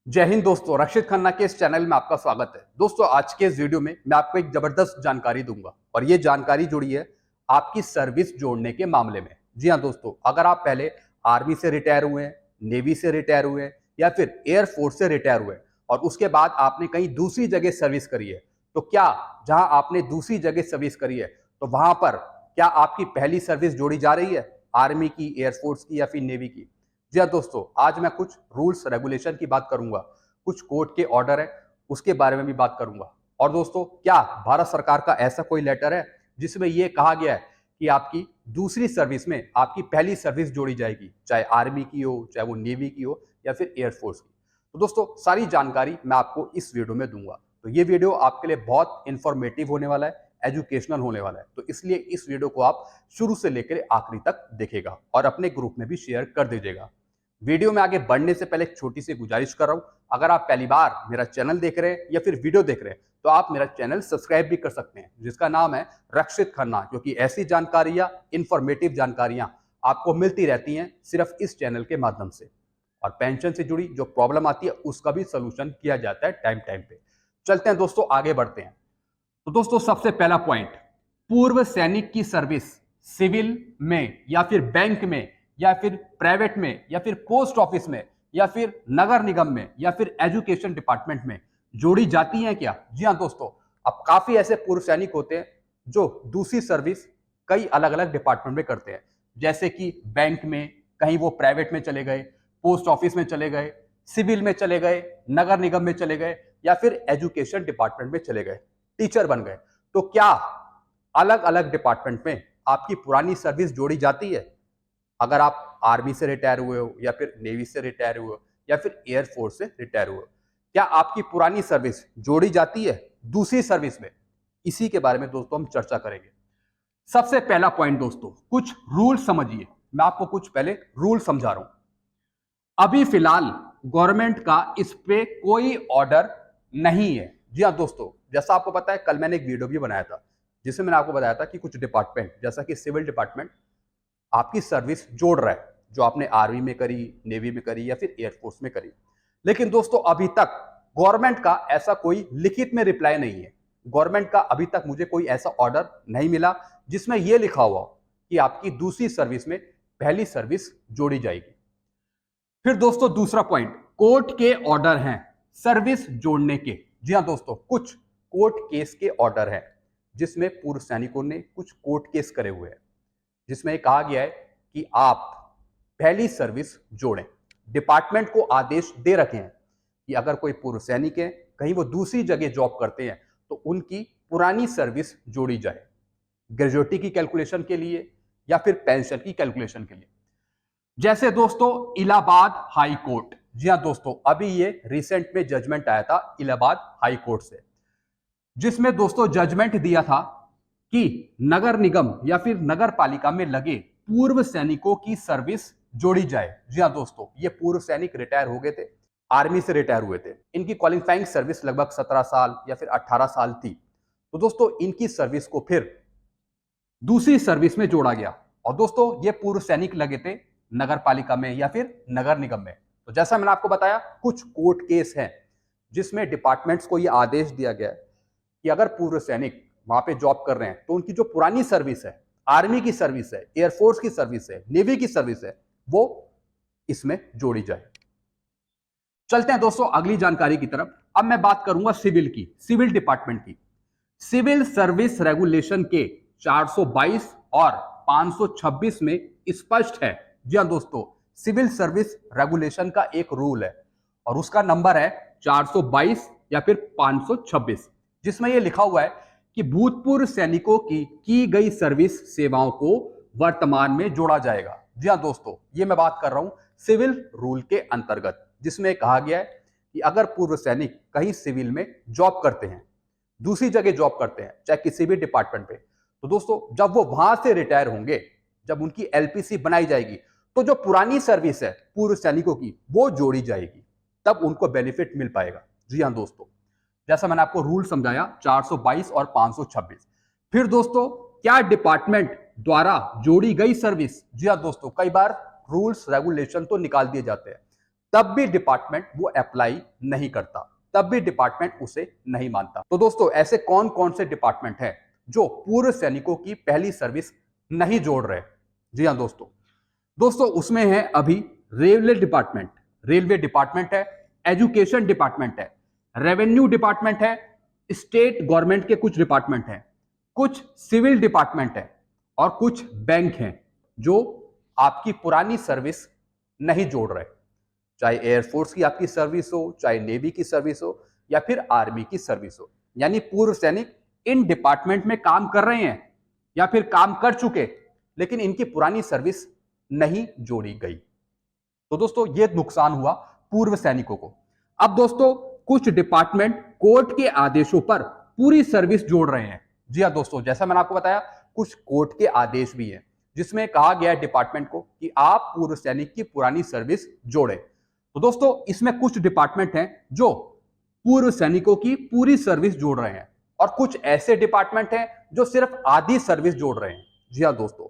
जय हिंद दोस्तों, रक्षित खन्ना के इस चैनल में आपका स्वागत है। दोस्तों, आज के इस वीडियो में मैं आपको एक जबरदस्त जानकारी दूंगा और ये जानकारी जुड़ी है आपकी सर्विस जोड़ने के मामले में। जी हाँ दोस्तों, अगर आप पहले आर्मी से रिटायर हुए हैं, नेवी से रिटायर हुए हैं या फिर एयरफोर्स से रिटायर हुए हैं और उसके बाद आपने कहीं दूसरी जगह सर्विस करी है, तो क्या जहां आपने दूसरी जगह सर्विस करी है तो वहां पर क्या आपकी पहली सर्विस जोड़ी जा रही है, आर्मी की, एयरफोर्स की या फिर नेवी की? जी हाँ दोस्तों, आज मैं कुछ रूल्स रेगुलेशन की बात करूंगा, कुछ कोर्ट के ऑर्डर है उसके बारे में भी बात करूंगा। और दोस्तों, क्या भारत सरकार का ऐसा कोई लेटर है जिसमें यह कहा गया है कि आपकी दूसरी सर्विस में आपकी पहली सर्विस जोड़ी जाएगी, चाहे आर्मी की हो, चाहे वो नेवी की हो या फिर एयरफोर्स की? तो दोस्तों, सारी जानकारी मैं आपको इस वीडियो में दूंगा। तो ये वीडियो आपके लिए बहुत इंफॉर्मेटिव होने वाला है, एजुकेशनल होने वाला है, तो इसलिए इस वीडियो को आप शुरू से लेकर आखिरी तक देखेगा और अपने ग्रुप में भी शेयर कर दीजिएगा। वीडियो में आगे बढ़ने से पहले एक छोटी सी गुजारिश कर रहा हूं, अगर आप पहली बार मेरा चैनल देख रहे हैं या फिर वीडियो देख रहे हैं तो आप मेरा चैनल सब्सक्राइब भी कर सकते हैं, जिसका नाम है रक्षित खन्ना, क्योंकि ऐसी जानकारियां, इंफॉर्मेटिव जानकारियां आपको मिलती रहती हैं सिर्फ इस चैनल के माध्यम से। और पेंशन से जुड़ी जो प्रॉब्लम आती है उसका भी सोल्यूशन किया जाता है टाइम टाइम पे। चलते हैं दोस्तों, आगे बढ़ते हैं। तो दोस्तों, सबसे पहला पॉइंट, पूर्व सैनिक की सर्विस सिविल में या फिर बैंक में या फिर प्राइवेट में या फिर पोस्ट ऑफिस में या फिर नगर निगम में या फिर एजुकेशन डिपार्टमेंट में जोड़ी जाती हैं क्या? जी हाँ दोस्तों, अब काफी ऐसे पूर्व सैनिक होते हैं जो दूसरी सर्विस कई अलग अलग डिपार्टमेंट में करते हैं, जैसे कि बैंक में, कहीं वो प्राइवेट में चले गए, पोस्ट ऑफिस में चले गए, सिविल में चले गए, नगर निगम में चले गए या फिर एजुकेशन डिपार्टमेंट में चले गए, टीचर बन गए। तो क्या अलग अलग डिपार्टमेंट में आपकी पुरानी सर्विस जोड़ी जाती है? अगर आप आर्मी से रिटायर हुए हो या फिर नेवी से रिटायर हुए हो या फिर एयरफोर्स से रिटायर हुए हो, क्या आपकी पुरानी सर्विस जोड़ी जाती है दूसरी सर्विस में? इसी के बारे में दोस्तों हम चर्चा करेंगे। सबसे पहला पॉइंट दोस्तों, कुछ रूल समझिए। मैं आपको कुछ पहले रूल समझा रहा हूं। अभी फिलहाल गवर्नमेंट का इस पे कोई ऑर्डर नहीं है। जी हाँ दोस्तों, जैसा आपको पता है, कल मैंने एक वीडियो भी बनाया था जिसमें मैंने आपको बताया था कि कुछ डिपार्टमेंट जैसा कि सिविल डिपार्टमेंट आपकी सर्विस जोड़ रहा है, जो आपने आर्मी में करी, नेवी में करी या फिर एयरफोर्स में करी। लेकिन दोस्तों, अभी तक गवर्नमेंट का ऐसा कोई लिखित में रिप्लाई नहीं है। गवर्नमेंट का अभी तक मुझे कोई ऐसा ऑर्डर नहीं मिला जिसमें यह लिखा हुआ कि आपकी दूसरी सर्विस में पहली सर्विस जोड़ी जाएगी। फिर दोस्तों, दूसरा पॉइंट, कोर्ट के ऑर्डर हैं सर्विस जोड़ने के। जी हाँ दोस्तों, कुछ कोर्ट केस के ऑर्डर हैं जिसमें पूर्व सैनिकों ने कुछ कोर्ट केस करे हुए हैं, जिसमें कहा गया है कि आप पहली सर्विस जोड़ें। डिपार्टमेंट को आदेश दे रखे हैं कि अगर कोई पूर्व सैनिक है, कहीं वो दूसरी जगह जॉब करते हैं, तो उनकी पुरानी सर्विस जोड़ी जाए, ग्रेजुएटी की कैलकुलेशन के लिए या फिर पेंशन की कैलकुलेशन के लिए। जैसे दोस्तों इलाहाबाद हाई कोर्ट, जी हाँ दोस्तों, अभी ये रिसेंट में जजमेंट आया था इलाहाबाद हाई कोर्ट से, जिसमें दोस्तों जजमेंट दिया था कि नगर निगम या फिर नगर पालिका में लगे पूर्व सैनिकों की सर्विस जोड़ी जाए। जी हाँ दोस्तों, ये पूर्व सैनिक रिटायर हो गए थे, आर्मी से रिटायर हुए थे, इनकी क्वालिफाइंग सर्विस लगभग 17 साल या फिर 18 साल थी। तो दोस्तों, इनकी सर्विस को फिर दूसरी सर्विस में जोड़ा गया। और दोस्तों, ये पूर्व सैनिक लगे थे नगर पालिका में या फिर नगर निगम में। तो जैसा मैंने आपको बताया, कुछ कोर्ट केस हैं जिसमें डिपार्टमेंट्स को यह आदेश दिया गया है कि अगर पूर्व सैनिक वहां पे जॉब कर रहे हैं तो उनकी जो पुरानी सर्विस है, आर्मी की सर्विस है, एयरफोर्स की सर्विस है, नेवी की सर्विस है, वो इसमें जोड़ी जाए। चलते हैं दोस्तों अगली जानकारी की तरफ। अब मैं बात करूंगा सिविल की, सिविल डिपार्टमेंट की। सिविल सर्विस रेगुलेशन के 422 और 526 में स्पष्ट है। जी हाँ दोस्तों, सिविल सर्विस रेगुलेशन का एक रूल है और उसका नंबर है 422 या फिर 526, जिसमें यह लिखा हुआ है कि भूतपूर्व सैनिकों की गई सर्विस सेवाओं को वर्तमान में जोड़ा जाएगा। जी हाँ दोस्तों, ये मैं बात कर रहा हूं सिविल रूल के अंतर्गत, जिसमें कहा गया है कि अगर पूर्व सैनिक कहीं सिविल में जॉब करते हैं, दूसरी जगह जॉब करते हैं, चाहे किसी भी डिपार्टमेंट पे, तो दोस्तों जब वो वहां से रिटायर होंगे, जब उनकी एलपीसी बनाई जाएगी, तो जो पुरानी सर्विस है पूर्व सैनिकों की वो जोड़ी जाएगी, तब उनको बेनिफिट मिल पाएगा। जी हाँ दोस्तों, जैसा मैंने आपको रूल समझाया 422 और 526। फिर दोस्तों, क्या डिपार्टमेंट द्वारा जोड़ी गई सर्विस? जी हाँ दोस्तों, कई बार रूल्स रेगुलेशन तो निकाल दिए जाते हैं, तब भी डिपार्टमेंट वो अप्लाई नहीं करता, तब भी डिपार्टमेंट उसे नहीं मानता। तो दोस्तों ऐसे कौन कौन से डिपार्टमेंट हैं जो पूर्व सैनिकों की पहली सर्विस नहीं जोड़ रहे? जी हाँ दोस्तों, दोस्तों उसमें है अभी रेलवे डिपार्टमेंट, रेलवे डिपार्टमेंट है, एजुकेशन डिपार्टमेंट है, रेवेन्यू डिपार्टमेंट है, स्टेट गवर्नमेंट के कुछ डिपार्टमेंट हैं, कुछ सिविल डिपार्टमेंट है और कुछ बैंक हैं जो आपकी पुरानी सर्विस नहीं जोड़ रहे। चाहे एयरफोर्स की आपकी सर्विस हो, चाहे नेवी की सर्विस हो या फिर आर्मी की सर्विस हो, यानी पूर्व सैनिक इन डिपार्टमेंट में काम कर रहे हैं या फिर काम कर चुके, लेकिन इनकी पुरानी सर्विस नहीं जोड़ी गई। तो दोस्तों ये नुकसान हुआ पूर्व सैनिकों को। अब दोस्तों कुछ डिपार्टमेंट कोर्ट के आदेशों पर पूरी सर्विस जोड़ रहे हैं। जी हाँ दोस्तों, जैसा मैंने आपको बताया कुछ कोर्ट के आदेश भी हैं जिसमें कहा गया है डिपार्टमेंट को कि आप पूर्व सैनिक की पुरानी सर्विस जोड़े। तो दोस्तों इसमें कुछ डिपार्टमेंट हैं जो पूर्व सैनिकों की पूरी सर्विस जोड़ रहे हैं और कुछ ऐसे डिपार्टमेंट हैं जो सिर्फ आधी सर्विस जोड़ रहे हैं। जी हाँ दोस्तों,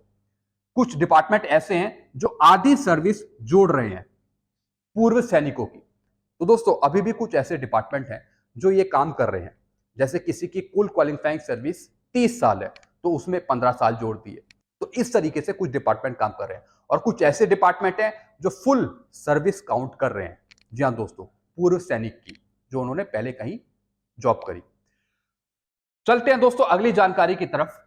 कुछ डिपार्टमेंट ऐसे हैं जो आधी सर्विस जोड़ रहे हैं पूर्व सैनिकों की। तो दोस्तों अभी भी कुछ ऐसे डिपार्टमेंट हैं जो ये काम कर रहे हैं। जैसे किसी की कुल क्वालिफाइंग सर्विस 30 साल है तो उसमें 15 साल जोड़ दिए। तो इस तरीके से कुछ डिपार्टमेंट काम कर रहे हैं और कुछ ऐसे डिपार्टमेंट हैं जो फुल सर्विस काउंट कर रहे हैं। जी हाँ दोस्तों, पूर्व सैनिक की जो उन्होंने पहले कहीं जॉब करी। चलते हैं दोस्तों अगली जानकारी की तरफ।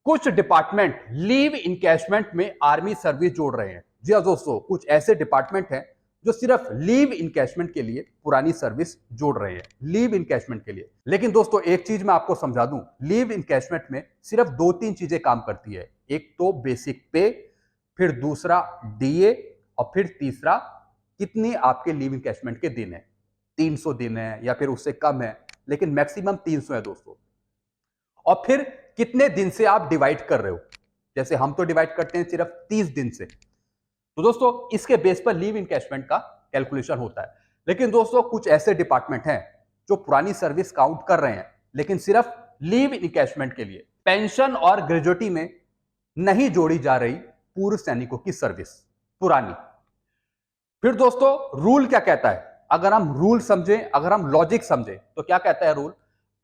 कुछ डिपार्टमेंट लीव इनकैशमेंट में आर्मी सर्विस जोड़ रहे हैं। जी हाँ दोस्तों, कुछ ऐसे डिपार्टमेंट हैं जो सिर्फ लीव इनकैशमेंट के लिए पुरानी सर्विस जोड़ रहे हैं, लीव इनकैशमेंट के लिए। लेकिन दोस्तों एक चीज मैं आपको समझा दूं, लीव इनकैशमेंट में सिर्फ 2-3 चीजें काम करती है। एक तो बेसिक पे, फिर दूसरा डीए और फिर तीसरा कितनी आपके लीव इनकैशमेंट के दिन है। 300 दिन है या फिर उससे कम है, लेकिन मैक्सिमम 300 है दोस्तों। और फिर कितने दिन से आप डिवाइड कर रहे हो, जैसे हम तो डिवाइड करते हैं सिर्फ 30 दिन से। तो दोस्तों इसके बेस पर लीव इनकैशमेंट का कैलकुलेशन होता है। लेकिन दोस्तों कुछ ऐसे डिपार्टमेंट हैं जो पुरानी सर्विस काउंट कर रहे हैं लेकिन सिर्फ लीव इनकैशमेंट के लिए। पेंशन और ग्रेजुटी में नहीं जोड़ी जा रही पूर्व सैनिकों की सर्विस पुरानी। फिर दोस्तों रूल क्या कहता है, अगर हम रूल समझें, अगर हम लॉजिक समझें तो क्या कहता है रूल,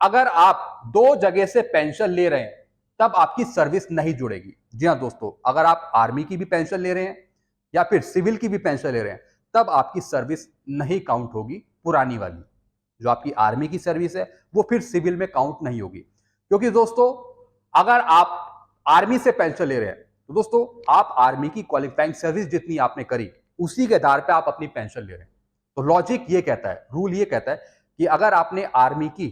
अगर आप 2 जगह से पेंशन ले रहे हैं तब आपकी सर्विस नहीं जुड़ेगी। जी हाँ दोस्तों, अगर आप आर्मी की भी पेंशन ले रहे हैं या फिर सिविल की भी पेंशन ले रहे हैं तब आपकी सर्विस नहीं काउंट होगी पुरानी वाली। जो आपकी आर्मी की सर्विस है वो फिर सिविल में काउंट नहीं होगी। क्योंकि दोस्तों अगर आप आर्मी से पेंशन ले रहे हैं तो दोस्तों आप आर्मी की क्वालिफाइंग सर्विस जितनी आपने करी उसी के आधार पे आप अपनी पेंशन ले रहे हैं। तो लॉजिक ये कहता है, रूल ये कहता है कि अगर आपने आर्मी की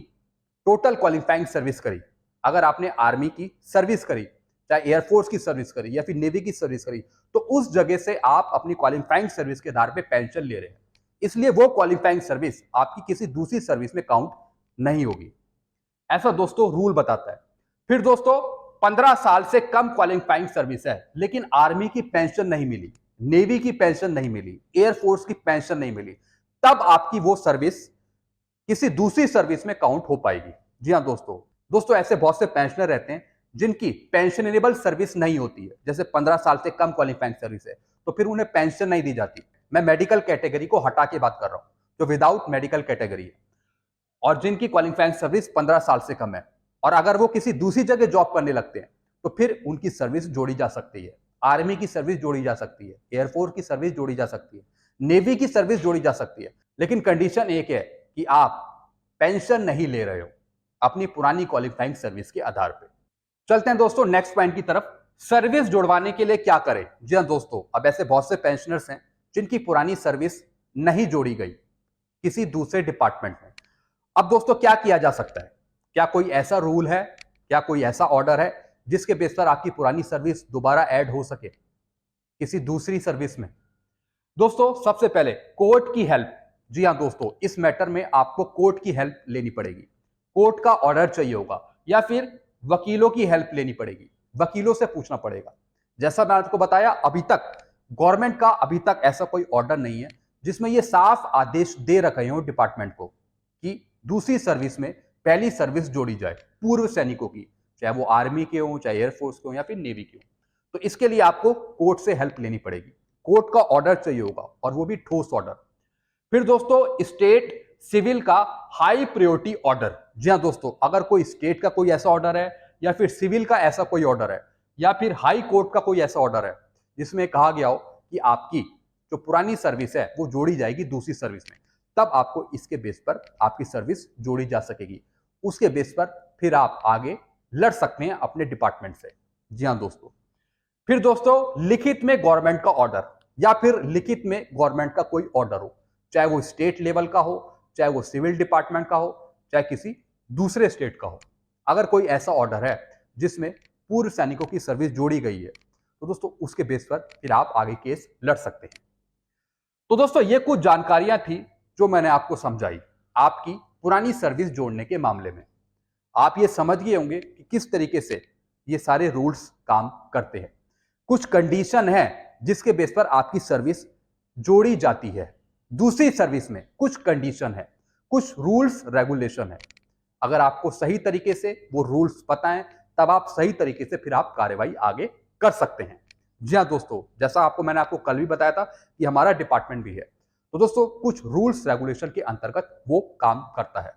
टोटल क्वालिफाइंग सर्विस करी, अगर आपने आर्मी की सर्विस करी, चाहे एयरफोर्स की सर्विस करी या फिर नेवी की सर्विस करी, तो उस जगह से आप अपनी क्वालिफाइंग सर्विस के आधार पे पेंशन ले रहे हैं। इसलिए वो क्वालिफाइंग सर्विस आपकी किसी दूसरी सर्विस में काउंट नहीं होगी। ऐसा दोस्तों रूल बताता है। फिर दोस्तों 15 साल से कम क्वालिफाइंग सर्विस है लेकिन आर्मी की पेंशन नहीं मिली, नेवी की पेंशन नहीं मिली, एयरफोर्स की पेंशन नहीं मिली, तब आपकी वो सर्विस किसी दूसरी सर्विस में काउंट हो पाएगी। जी हाँ दोस्तों ऐसे बहुत से पेंशनर रहते हैं जिनकी पेंशनेबल सर्विस नहीं होती है, जैसे 15 साल से कम क्वालिफाइंग सर्विस है तो फिर उन्हें पेंशन नहीं दी जाती। मैं मेडिकल कैटेगरी को हटा के बात कर रहा हूं, जो विदाउट मेडिकल कैटेगरी है और जिनकी क्वालिफाइंग सर्विस 15 साल से कम है, और अगर वो किसी दूसरी जगह जॉब करने लगते हैं तो फिर उनकी सर्विस जोड़ी जा सकती है। आर्मी की सर्विस जोड़ी जा सकती है, एयरफोर्स की सर्विस जोड़ी जा सकती है, नेवी की सर्विस जोड़ी जा सकती है, लेकिन कंडीशन एक है कि आप पेंशन नहीं ले रहे हो अपनी पुरानी क्वालिफाइंग सर्विस के आधार पर। चलते हैं दोस्तों नेक्स्ट पॉइंट की तरफ, सर्विस जुड़वाने के लिए क्या करें। जी हाँ दोस्तों, अब ऐसे बहुत से पेंशनर्स हैं जिनकी पुरानी सर्विस नहीं जोड़ी गई किसी दूसरे डिपार्टमेंट में। अब दोस्तों क्या किया जा सकता है, क्या कोई ऐसा रूल है, क्या कोई ऐसा ऑर्डर है जिसके बेस पर आपकी पुरानी सर्विस दोबारा ऐड हो सके किसी दूसरी सर्विस में? दोस्तों सबसे पहले कोर्ट की हेल्प। जी हाँ दोस्तों, इस मैटर में आपको कोर्ट की हेल्प लेनी पड़ेगी, कोर्ट का ऑर्डर चाहिए होगा या फिर वकीलों की हेल्प लेनी पड़ेगी, वकीलों से पूछना पड़ेगा। जैसा मैं आपको बताया अभी तक गवर्नमेंट का अभी तक ऐसा कोई ऑर्डर नहीं है जिसमें यह साफ आदेश दे रखे हो डिपार्टमेंट को कि दूसरी सर्विस में पहली सर्विस जोड़ी जाए पूर्व सैनिकों की, चाहे वो आर्मी के हो, चाहे एयरफोर्स के हो या फिर नेवी के हो। तो इसके लिए आपको कोर्ट से हेल्प लेनी पड़ेगी, कोर्ट का ऑर्डर चाहिए होगा और वो भी ठोस ऑर्डर। फिर दोस्तों स्टेट सिविल का हाई प्रायोरिटी ऑर्डर। जी हाँ दोस्तों, अगर कोई स्टेट का कोई ऐसा ऑर्डर है या फिर सिविल का ऐसा कोई ऑर्डर है या फिर हाई कोर्ट का कोई ऐसा ऑर्डर है जिसमें कहा गया हो कि आपकी जो पुरानी सर्विस है वो जोड़ी जाएगी दूसरी सर्विस में, तब आपको इसके बेस पर आपकी सर्विस जोड़ी जा सकेगी। उसके बेस पर फिर आप आगे लड़ सकते हैं अपने डिपार्टमेंट से। जी हाँ दोस्तों, फिर दोस्तों लिखित में गवर्नमेंट का ऑर्डर या फिर लिखित में गवर्नमेंट का कोई ऑर्डर हो, चाहे वो स्टेट लेवल का हो, चाहे वो सिविल डिपार्टमेंट का हो, चाहे किसी दूसरे स्टेट का हो। अगर कोई ऐसा ऑर्डर है जिसमें पूर्व सैनिकों की सर्विस जोड़ी गई है तो दोस्तों उसके बेस पर फिर आप आगे केस लड़ सकते हैं। तो दोस्तों ये कुछ जानकारियां थी जो मैंने आपको समझाई आपकी पुरानी सर्विस जोड़ने के मामले में। आप ये समझ गए होंगे कि किस तरीके से ये सारे रूल्स काम करते हैं। कुछ कंडीशन है जिसके बेस पर आपकी सर्विस जोड़ी जाती है दूसरी सर्विस में, कुछ कंडीशन है, कुछ रूल्स रेगुलेशन है। अगर आपको सही तरीके से वो रूल्स पता है तब आप सही तरीके से फिर आप कार्रवाई आगे कर सकते हैं। जी हाँ दोस्तों, जैसा मैंने आपको कल भी बताया था कि हमारा डिपार्टमेंट भी है, तो दोस्तों कुछ रूल्स रेगुलेशन के अंतर्गत वो काम करता है।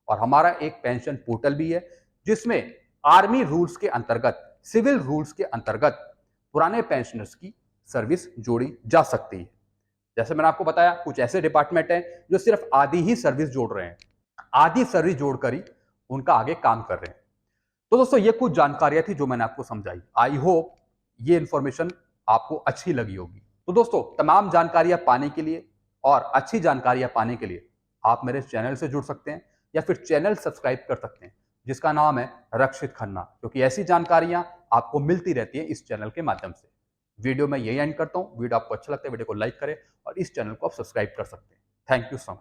और हमारा एक पेंशन पोर्टल भी है जिसमें आर्मी रूल्स के अंतर्गत, सिविल रूल्स के अंतर्गत पुराने पेंशनर्स की सर्विस जोड़ी जा सकती है। जैसे मैंने आपको बताया कुछ ऐसे डिपार्टमेंट हैं जो सिर्फ आधी ही सर्विस जोड़ रहे हैं, आधी सर्विस जोड़कर ही उनका आगे काम कर रहे हैं। तो दोस्तों ये कुछ जानकारियां थी जो मैंने आपको समझाई। आई होप ये इंफॉर्मेशन आपको अच्छी लगी होगी। तो दोस्तों तमाम जानकारियां पाने के लिए और अच्छी जानकारियां पाने के लिए आप मेरे चैनल से जुड़ सकते हैं या फिर चैनल सब्सक्राइब कर सकते हैं जिसका नाम है रक्षित खन्ना, क्योंकि ऐसी जानकारियां आपको मिलती रहती है इस चैनल के माध्यम से। वीडियो में यही एंड करता हूं। वीडियो आपको अच्छा लगता है वीडियो को लाइक करें और इस चैनल को आप सब्सक्राइब कर सकते हैं। Thank you so much.